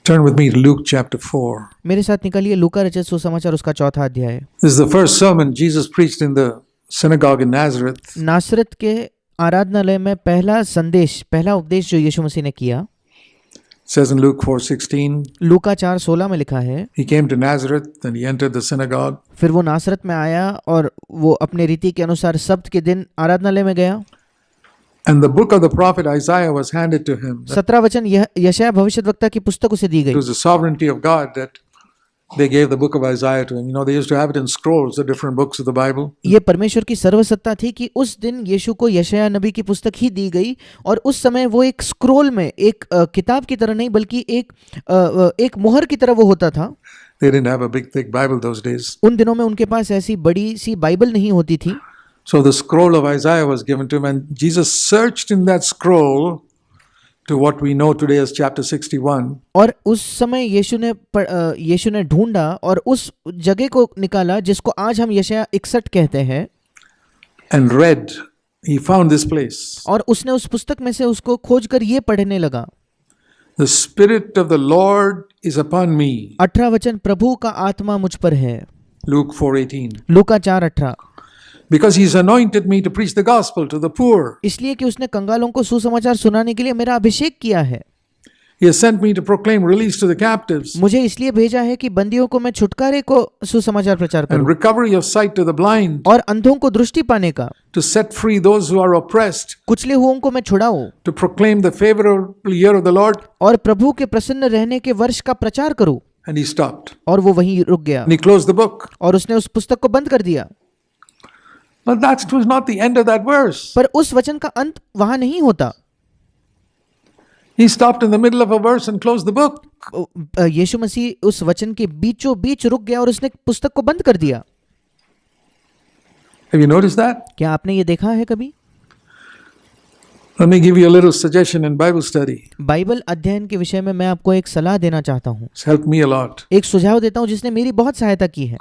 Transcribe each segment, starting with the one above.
Turn with me to Luke chapter 4. मेरे साथ निकालिए लूका रचित सुसमाचार उसका 4था अध्याय। This is the first sermon Jesus preached in the synagogue in Nazareth. नासरत के आराधनालय में पहला उपदेश जो यीशु मसीह ने किया। It says in Luke 4:16, लूका 4:16 में लिखा है, he came to Nazareth and he entered the synagogue. फिर वो नासरत में आया और वो अपने रीति के अनुसार सब्त के दिन आराधनालय में गया। And the book of the prophet Isaiah was handed to him. 17 वचन यशायाह भविष्यद्वक्ता की पुस्तक उसे दी It गई। was the sovereignty of God that they gave the book of Isaiah to him. You know, they used to have it in scrolls, the different books of the Bible. ये परमेश्वर की सर्वसत्ता थी कि उस दिन यीशु को यशायाह नबी की पुस्तक ही दी गई और उस समय वो एक स्क्रोल में एक किताब की तरह नहीं बल्कि एक मोहर की तरह वो होता था। They didn't have a big thick Bible those days. उन दिनों में उनके पास ऐसी बड़ी सी बाइबल नहीं होती थी। So the scroll of Isaiah was given to him, and Jesus searched in that scroll to what we know today as chapter 61. और उस समय यीशु ने ढूंढा और उस जगह को निकाला जिसको आज हम यशायाह 61 कहते हैं। And read, he found this place. और उसने उस पुस्तक में से उसको खोजकर ये पढ़ने लगा। The Spirit of the Lord is upon me. 18 वचन, प्रभु का आत्मा मुझ पर है। Luke 4:18. Luka 4:18। Because he's anointed me to preach the gospel to the poor. इसलिए कि उसने कंगालों को सुसमाचार सुनाने के लिए मेरा अभिषेक किया है। He has sent me to proclaim release to the captives मुझे इसलिए भेजा है कि बंदियों को मैं छुटकारे को सुसमाचार प्रचार and करूं recovery of sight to the blind, और अंधों को दृष्टि पाने का, to set free those who are oppressed, कुचले हुओं को मैं छुड़ाऊं to proclaim the favorable year of the Lord. और प्रभु के प्रसन्न रहने के वर्ष का प्रचार करूं। And he stopped. और वो वहीं रुक गया And he closed the book. और उसने उस पुस्तक को बंद कर दिया। But that was not the end of that verse. पर उस वचन का अंत वहां नहीं होता। He stopped in the middle of a verse and closed the book. यीशु मसीह उस वचन के बीचों बीच रुक गया और उसने पुस्तक को बंद कर दिया। Have you noticed that? क्या आपने ये देखा है कभी? Let me give you a little suggestion in Bible study. Bible अध्ययन के विषय में मैं आपको एक सलाह देना चाहता हूँ। It's helped me a lot. एक सुझाव देता हूँ जिसने मेरी बहुत सहायता की है।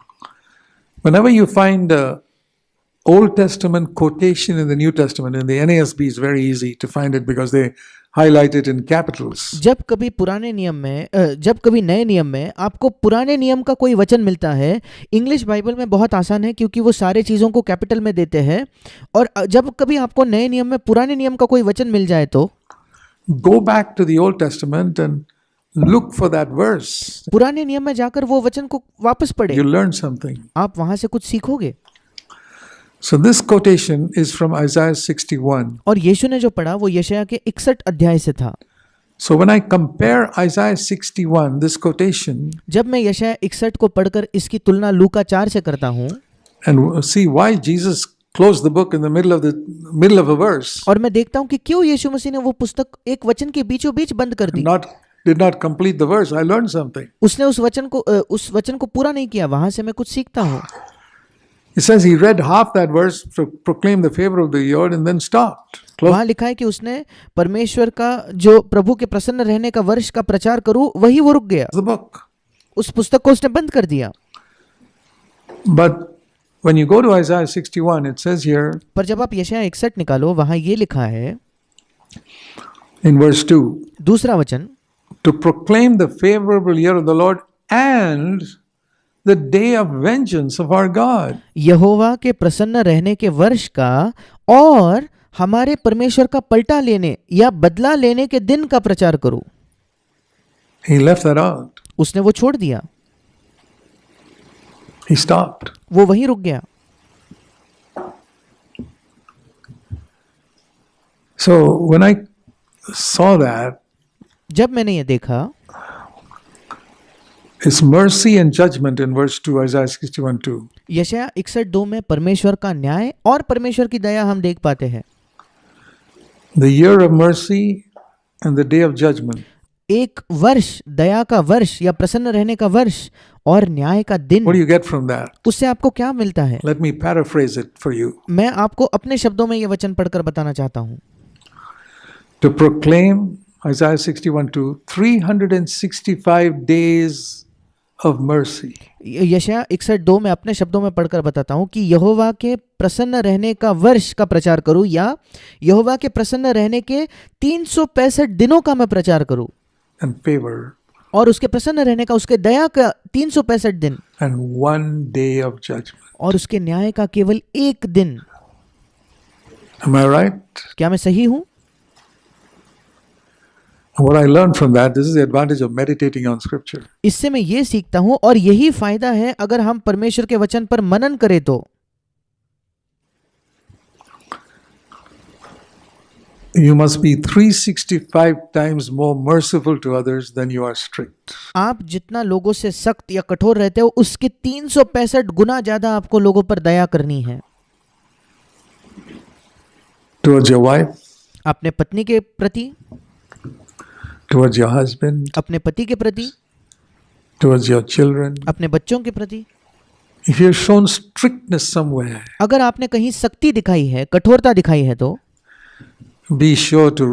Whenever you find Old Testament quotation in the New Testament, in the NASB is very easy to find it because they highlight it in capitals. जब कभी नए नियम में आपको पुराने नियम का कोई वचन मिलता है, इंग्लिश बाइबल में बहुत आसान है क्योंकि वो सारे चीज़ों को कैपिटल में देते हैं। और जब कभी आपको नए नियम में पुराने नियम का कोई वचन मिल जाए तो go back to the Old Testament and look for that verse. पुराने नियम में जाकर वो वचन को वापस पढ़े, You'll learn something. आप वहां से कुछ सीखोगे। So this quotation is from Isaiah 61. और यीशु ने जो पढ़ा वो यशायाह के 61 अध्याय से था। So when I compare Isaiah 61, this quotation, जब मैं यशायाह 61 को पढ़कर इसकी तुलना लूका 4 से करता हूँ and see why Jesus closed the book in the middle of a verse, और मैं देखता हूँ कि क्यों यीशु मसीह ने वो पुस्तक एक वचन के बीचों बीच बंद कर दी। did not complete the verse, I learned something. उसने उस वचन को पूरा नहीं किया, वहां से मैं कुछ सीखता हूँ। It says he read half that verse to proclaim the favor of the Lord and then stopped. वहां लिखा है कि उसने परमेश्वर का जो प्रभु के प्रसन्न रहने का वर्ष का प्रचार करूं, वही वो रुक गया। The book. उस पुस्तक को उसने बंद कर दिया। But when you go to Isaiah 61, it says here, पर जब आप यशायाह 61 निकालो, वहां ये लिखा है in verse 2, दूसरा वचन, to proclaim the favorable year of the Lord and the day of vengeance of our God. यहोवा के प्रसन्न रहने के वर्ष का और हमारे परमेश्वर का पलटा लेने या बदला लेने के दिन का प्रचार करो। He left that out. उसने वो छोड़ दिया। He stopped. वो वहीं रुक गया। So when I saw that, जब मैंने ये देखा, it's mercy and judgment in verse 2, Isaiah 61:2. यशायाह 61:2 में परमेश्वर का न्याय और परमेश्वर की दया हम देख पाते हैं। The year of mercy and the day of judgment. एक वर्ष, दया का वर्ष या प्रसन्न रहने का वर्ष और न्याय का दिन। What do you get from that? उससे आपको क्या मिलता है? Let me paraphrase it for you. मैं आपको अपने शब्दों में ये वचन पढ़कर बताना चाहता हूँ। To proclaim, Isaiah 61:2, 365 days of mercy. यशायाह 61:2 में अपने शब्दों में पढ़कर बताता हूँ कि यहोवा के प्रसन्न रहने का वर्ष का प्रचार करूँ या यहोवा के प्रसन्न रहने के 365 दिनों का मैं प्रचार करूँ। And favor और उसके प्रसन्न रहने का, उसके दया का 365 दिन, and 1 day of judgment. और उसके न्याय का केवल एक दिन। Am I right? क्या मैं सही हूं? What I learned from that, this is the advantage of meditating on scripture. इससे मैं ये सीखता हूं, और यही फायदा है अगर हम परमेश्वर के वचन पर मनन करें तो। You must be 365 times more merciful to others than you are strict. आप जितना लोगों से सख्त या कठोर रहते हो, उसके 365 गुना ज्यादा आपको लोगों पर दया करनी है। Towards your wife, अपने पत्नी के प्रति, towards your husband, अपने पति के प्रति, towards your children. अपने बच्चों के प्रति। If you're shown strictness somewhere, अगर आपने कहीं सख्ती दिखाई है, कठोरता दिखाई है, तो be sure to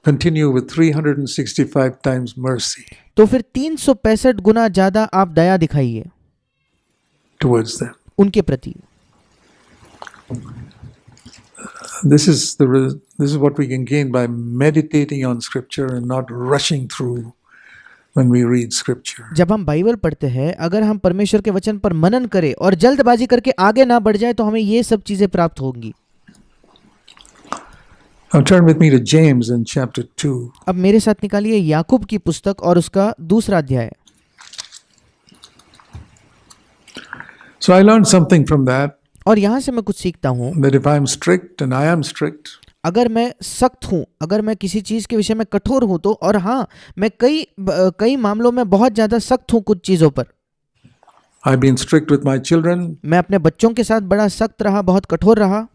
continue with 365 times mercy तो फिर 365 गुना ज्यादा आप दया दिखाइए towards them. उनके प्रति। This is what we can gain by meditating on scripture and not rushing through when we read scripture. जब हम बाइबल पढ़ते हैं, अगर हम परमेश्वर के वचन पर मनन करें और जल्दबाजी करके आगे ना बढ़ जाए, तो हमें ये सब चीजें प्राप्त होंगी। Now turn with me to James in chapter 2. अब मेरे साथ निकालिए याकूब की पुस्तक और उसका 2 अध्याय। So I learned something from that, और यहाँ से मैं कुछ सीखता हूँ, that if I'm strict, and I am strict, अगर मैं सख्त हूँ, अगर मैं किसी चीज़ के विषय में कठोर हूँ तो, और हाँ, मैं कई मामलों में बहुत ज़्यादा सख्त हूँ कुछ चीज़ों पर। I've been strict with my children, मैं अपने बच्चों के साथ बड़ा सख्त रहा, बहुत कठोर रहा,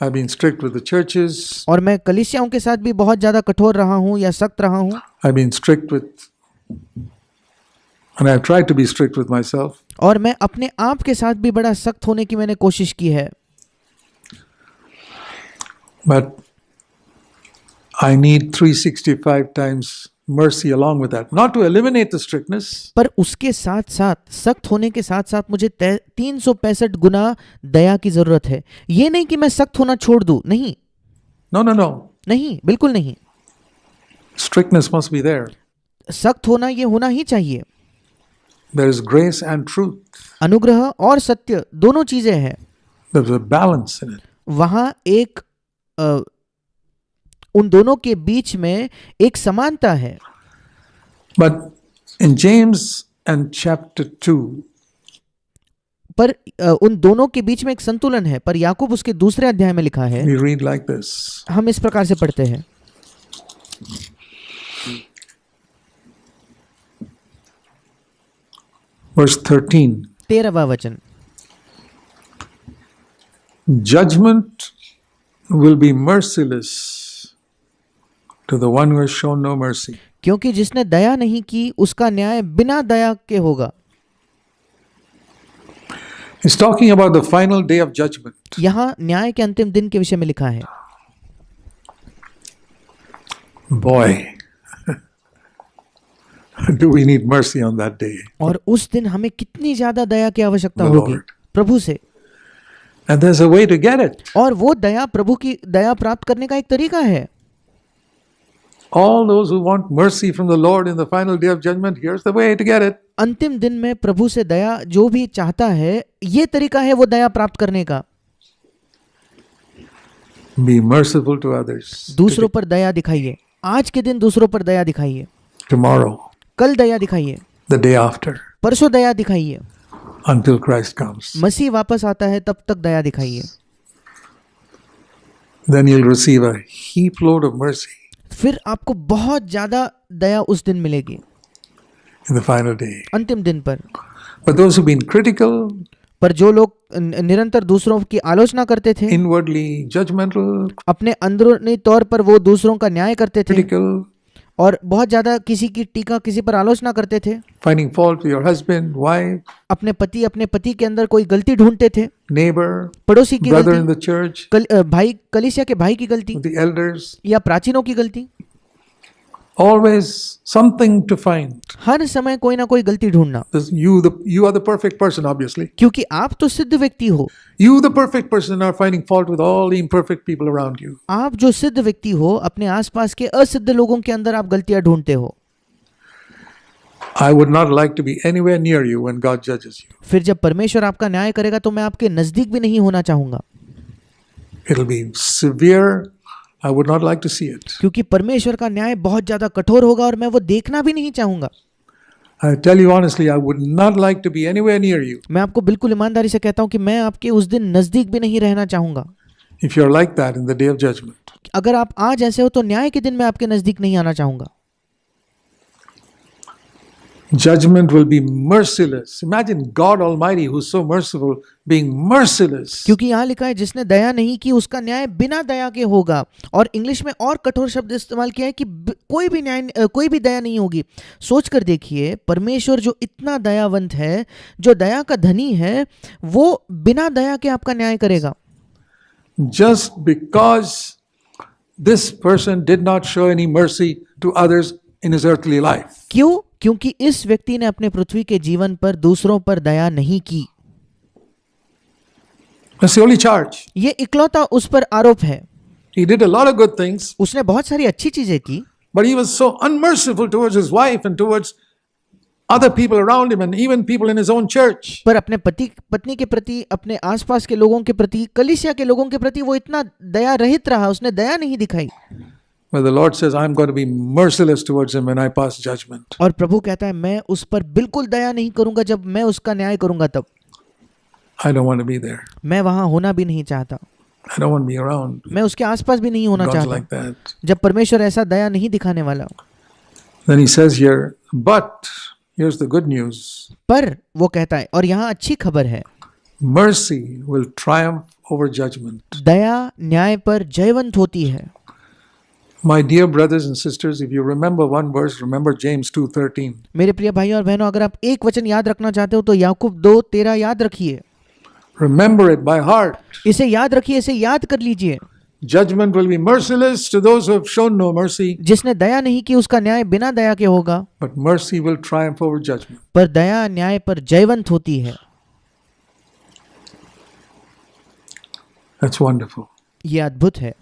I've been strict with the churches, और मैं कलीसियाओं के साथ भी बहुत ज़्यादा कठोर रहा हूँ या सख्त रहा हूँ, I've been strict with, and I've tried to be strict with myself. और मैं अपने आप के साथ भी बड़ा सख्त होने की मैंने कोशिश की है। But I need 365 times mercy along with that, not to eliminate the strictness, पर उसके साथ साथ, सख्त होने के साथ साथ, मुझे 365 गुना दया की जरूरत है। ये नहीं कि मैं सख्त होना छोड़ दूं, नहीं no. नहीं, बिल्कुल नहीं। Strictness must be there. सख्त होना ये होना ही चाहिए। There is grace and truth. अनुग्रह और सत्य दोनों चीजें हैं, There's a balance in it. वहाँ एक उन दोनों के बीच में एक समानता है। But in James and chapter 2, पर उन दोनों के बीच में एक संतुलन है। पर याकूब उसके 2 अध्याय में लिखा है, we read like this. हम इस प्रकार से पढ़ते हैं, Verse 13. 13वां वचन, Judgment will be merciless to the one who has shown no mercy. क्योंकि जिसने दया नहीं की उसका न्याय बिना दया के होगा। He's talking about the final day of judgment. यहाँ न्याय के अंतिम दिन के विषय में लिखा है। Boy, do we need mercy on that day. और उस दिन हमें कितनी ज्यादा दया की आवश्यकता The होगी Lord. प्रभु से। And there's a way to get it. और वो दया, प्रभु की दया प्राप्त करने का एक तरीका है। All those who want mercy from the Lord in the final day of judgment, here's the way to get it. अंतिम दिन में प्रभु से दया जो भी चाहता है, ये तरीका है वो दया प्राप्त करने का। Be merciful to others. दूसरों पर दया दिखाइए। आज के दिन दूसरों पर दया दिखाइए, Tomorrow, कल दया दिखाइए, the day after, परसों दया दिखाइए, until Christ comes. मसीह वापस आता है तब तक दया दिखाइए। Then you'll receive a heap load of mercy फिर आपको बहुत ज्यादा दया उस दिन मिलेगी, in the final day. अंतिम दिन पर। But those who've been critical, पर जो लोग निरंतर दूसरों की आलोचना करते थे, inwardly judgmental, अपने अंदरूनी तौर पर वो दूसरों का न्याय करते थे critical, और बहुत ज्यादा किसी की टीका, किसी पर आलोचना करते थे, finding fault with your husband, wife, अपने पति के अंदर कोई गलती ढूंढते थे, neighbor, पड़ोसी की brother in गलती, the church, भाई, कलीसिया के भाई की गलती, the elders, या प्राचीनों की गलती। always something to find. हर समय कोई ना कोई गलती ढूंढना, You are the perfect person, obviously. क्योंकि आप तो सिद्ध व्यक्ति हो। You, the perfect person, are finding fault with all the imperfect people around you. आप जो सिद्ध व्यक्ति हो, अपने आसपास के असिद्ध लोगों के अंदर आप गलतियां ढूंढते हो। I would not like to be anywhere near you when God judges you. फिर जब परमेश्वर आपका न्याय करेगा तो मैं आपके नजदीक भी नहीं होना चाहूंगा, It'll be severe. I would not like to see it. क्योंकि परमेश्वर का न्याय बहुत ज्यादा कठोर होगा और मैं वो देखना भी नहीं चाहूंगा। I tell you honestly, I would not like to be anywhere near you. मैं आपको बिल्कुल ईमानदारी से कहता हूं कि मैं आपके उस दिन नजदीक भी नहीं रहना चाहूंगा। If you're like that in the day of judgment, अगर आप आज ऐसे हो तो न्याय के दिन मैं आपके नजदीक नहीं आना चाहूंगा। judgment will be merciless. Imagine God Almighty, who's so merciful, being merciless. क्योंकि यहाँ लिखा है जिसने दया नहीं की उसका न्याय बिना दया के होगा, और इंग्लिश में और कठोर शब्द इस्तेमाल किया है कि कोई भी दया नहीं होगी। सोच कर देखिए, परमेश्वर जो इतना दयावंत है, जो दया का धनी है, वो बिना दया के आपका न्याय करेगा। Just because this person did not show any mercy to others in his earthly life. क्यों? क्योंकि इस व्यक्ति ने अपने पृथ्वी के जीवन पर दूसरों पर दया नहीं की। That's the only charge. ये इकलौता उस पर आरोप है। He did a lot of good things, उसने बहुत सारी अच्छी चीजें की, but he was so unmerciful towards his wife and towards other people around him and even people in his own church. पर अपने पति पत्नी के प्रति, अपने आसपास के लोगों के प्रति, कलीसिया के लोगों के प्रति वो इतना दया रहित रहा, उसने दया नहीं दिखाई। But the Lord says, I'm going to be merciless towards him when I pass judgment. और प्रभु कहता है मैं उस पर बिल्कुल दया नहीं करूंगा, जब मैं उसका न्याय करूंगा तब। I don't want to be there. मैं वहां होना भी नहीं चाहता, I don't want to be around. मैं उसके आसपास भी नहीं होना God's चाहता like that. जब परमेश्वर ऐसा दया नहीं दिखाने वाला। Then he says here, but here's the good news. पर वो कहता है, और यहाँ अच्छी खबर है, Mercy will triumph over judgment. दया न्याय पर जयवंत होती है। My dear brothers and sisters, if you remember one verse, remember James 2:13. मेरे प्रिय भाइयों और बहनों, अगर आप एक वचन याद रखना चाहते हो तो याकूब 2:13 याद रखिए। Remember it by heart. इसे याद रखिए, इसे याद कर लीजिए। Judgment will be merciless to those who have shown no mercy, जिसने दया नहीं की उसका न्याय बिना दया के होगा, but mercy will triumph over judgment. पर दया न्याय पर जयवंत होती है। That's wonderful. ये अद्भुत है।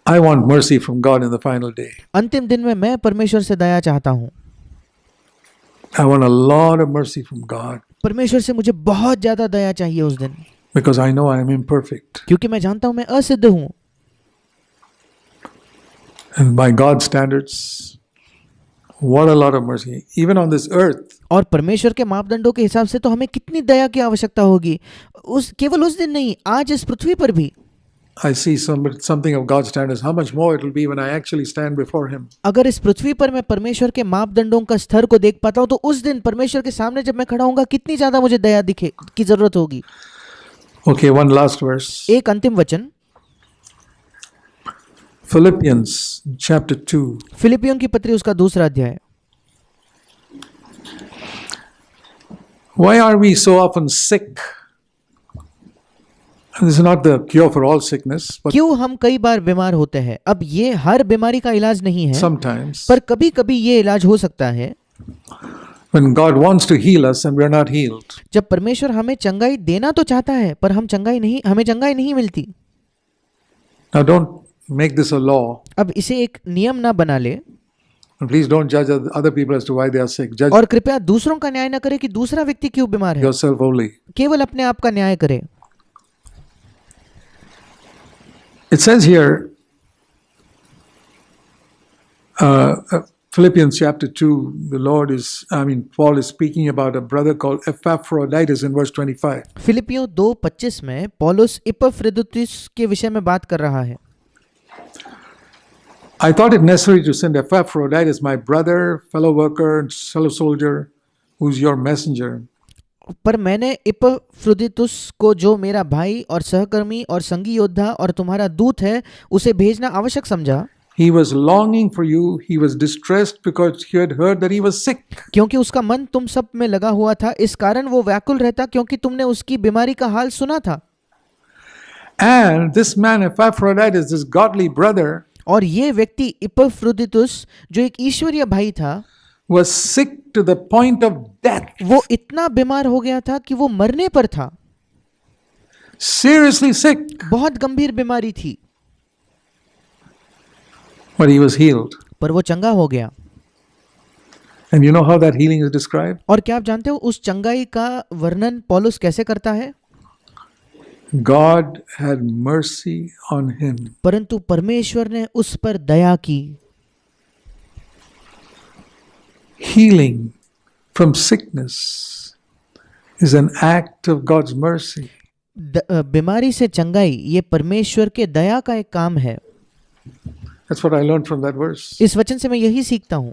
I want mercy from God in the final day. अंतिम दिन में मैं परमेश्वर से दया चाहता हूँ। I want a lot of mercy from God परमेश्वर से मुझे बहुत ज्यादा दया चाहिए उस दिन, because I know I am imperfect. क्योंकि मैं जानता हूँ मैं असिद्ध हूँ। And by God's standards, what a lot of mercy. Even on this earth, और परमेश्वर के मापदंडों के हिसाब से तो हमें कितनी दया की आवश्यकता होगी, केवल उस दिन नहीं, आज इस पृथ्वी पर भी। I see something of God's standards. How much more it will be when I actually stand before Him. अगर इस पृथ्वी पर मैं परमेश्वर के मापदंडों का स्तर को देख पाता हूँ तो उस दिन परमेश्वर के सामने जब मैं खड़ा होऊंगा कितनी ज्यादा मुझे दया दिखे की जरूरत होगी। Okay, one last verse. एक अंतिम वचन, Philippians chapter 2. फिलिपियों की पत्री उसका 2 अध्याय। Why are we so often sick? This is not the cure for all sickness, but क्यों हम कई बार बीमार होते हैं? अब ये हर बीमारी का इलाज नहीं है, sometimes पर कभी कभी ये इलाज हो सकता है। when God wants to heal us and we are not healed, जब परमेश्वर हमें चंगाई देना तो चाहता है पर हमें चंगाई नहीं मिलती। now don't make this a law. अब इसे एक नियम ना बना ले, And please don't judge other people as to why they are sick. Judge और कृपया दूसरों का न्याय न करे कि दूसरा व्यक्ति क्यों बीमार है, yourself only. केवल अपने आप का न्याय करे। It says here, Philippians chapter 2, Paul is speaking about a brother called Epaphroditus in verse 25. फिलिपियों 2:25 में पौलुस इपफ्रुदीतुस के विषय में बात कर रहा है। I thought it necessary to send Epaphroditus, my brother, fellow worker, and fellow soldier, who's your messenger. पर मैंने इपफ्रुदीतुस को, जो मेरा भाई और सहकर्मी और संगी योद्धा और तुम्हारा दूत है, उसे भेजना आवश्यक समझा। He was longing for you. He was distressed because he had heard that he was sick. क्योंकि उसका मन तुम सब में लगा हुआ था, इस कारण वो व्याकुल रहता क्योंकि तुमने उसकी बीमारी का हाल सुना था। And this man Epaphroditus, this godly brother, और ये व्यक्ति इपफ्रुदीतुस जो एक ईश्वरीय भाई था, was sick to the point of death. वो इतना बीमार हो गया था कि वो मरने पर था। Seriously sick. बहुत गंभीर बीमारी थी, But he was healed. पर वो चंगा हो गया। And you know how that healing is described? और क्या आप जानते हो उस चंगाई का वर्णन पौलुस कैसे करता है? God had mercy on him. परंतु परमेश्वर ने उस पर दया की। Healing from sickness is an act of God's mercy. बीमारी से चंगाई ये परमेश्वर के दया का एक काम है। That's what I learned from that verse. इस वचन से मैं यही सीखता हूँ।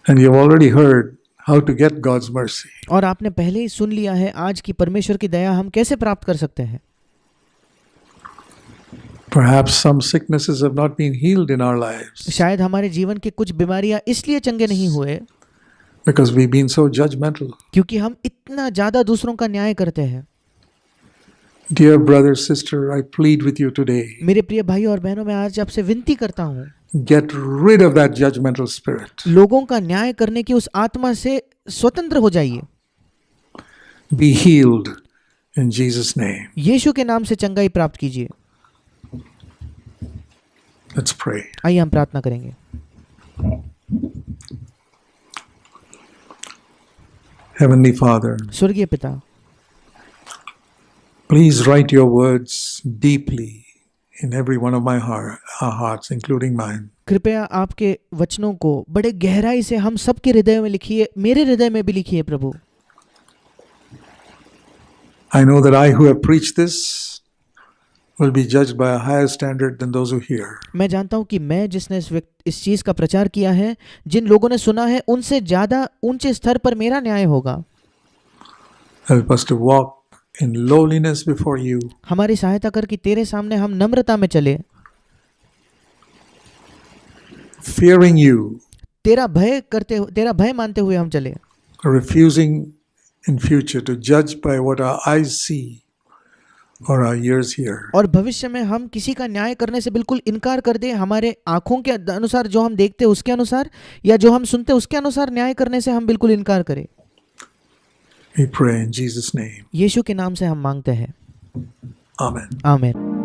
And you've already heard how to get God's mercy. और आपने पहले ही सुन लिया है आज की परमेश्वर की दया हम कैसे प्राप्त कर सकते हैं। Perhaps some sicknesses have not been healed in our lives शायद हमारे जीवन के कुछ बीमारियां इसलिए चंगे नहीं हुए because we've been so judgmental. क्योंकि हम इतना ज्यादा दूसरों का न्याय करते हैं। Dear brother, sister, I plead with you today. मेरे प्रिय भाई और बहनों, मैं आज आपसे विनती करता हूँ, Get rid of that judgmental spirit. लोगों का न्याय करने की उस आत्मा से स्वतंत्र हो जाइए। Be healed in Jesus' name. यीशु के नाम से चंगाई प्राप्त कीजिए। Let's pray. आइए हम प्रार्थना करेंगे। Heavenly Father, स्वर्गीय पिता, please write your words deeply in every one of our hearts, including mine. कृपया आपके वचनों को बड़े गहराई से हम सबके हृदय में लिखिए, मेरे हृदय में भी लिखिए प्रभु। I know that I who have preached this will be judged by a higher standard than those who hear. मैं जानता हूँ कि मैं जिसने इस चीज का प्रचार किया है, जिन लोगों ने सुना है, उनसे ज्यादा ऊंचे स्तर पर मेरा न्याय होगा। Help us to walk in lowliness before you. हमारी सहायता कर कि तेरे सामने हम नम्रता में चले, Fearing you, तेरा भय मानते हुए हम चले, refusing in future to judge by what our eyes see or our ears hear. और भविष्य में हम किसी का न्याय करने से बिल्कुल इनकार कर दे, हमारे आंखों के अनुसार जो हम देखते उसके अनुसार या जो हम सुनते उसके अनुसार न्याय करने से हम बिल्कुल इनकार करें। We pray in Jesus' name. यीशु के नाम से हम मांगते हैं। Amen. आमीन।